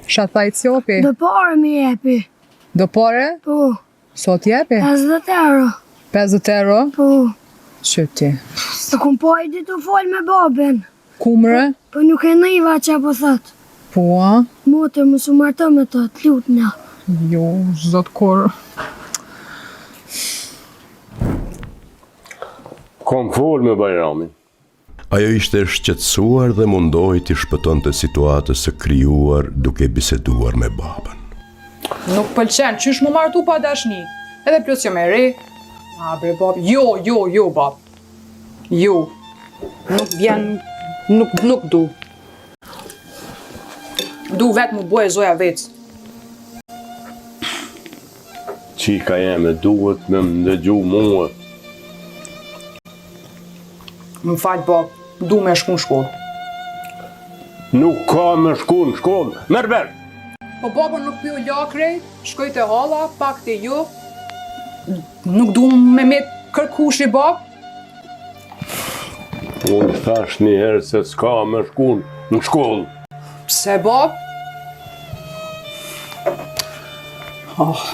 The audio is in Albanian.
Sha tha i copi? Do pare mi jepi. Do pare? Po. Sot jepi? 50 euro. 50 euro? Po. Qëti. Se kum po i ditu fol me babin. Kumre? Po nuk e nëjva që po thot. Po, a? Motër më su martë me të lut nga. Jo, zot kur. Kom fol me Bajramin. Ajo ishte shqetësuar dhe mundohej t'i shpëtonte situatës së krijuar duke biseduar me babën. Nuk pëlqen, qysh më martu pa dashni? Edhe plus që me re. A bre bab, jo bab. Jo. Nuk vjen, nuk du. Du vetë mu boj zoja vetë. Qika jeme duhet me më ndëgju mua. Më falë bab, du me shku në shkollë. Nuk ka me shku në shkollë. Merber! Po babën nuk pjo lakrej, shkoj të hala, pak të ju. Nuk du me kërkushi bab. Unë thash një herë se s'ka me shku në shkollë. Pse bab? Oh.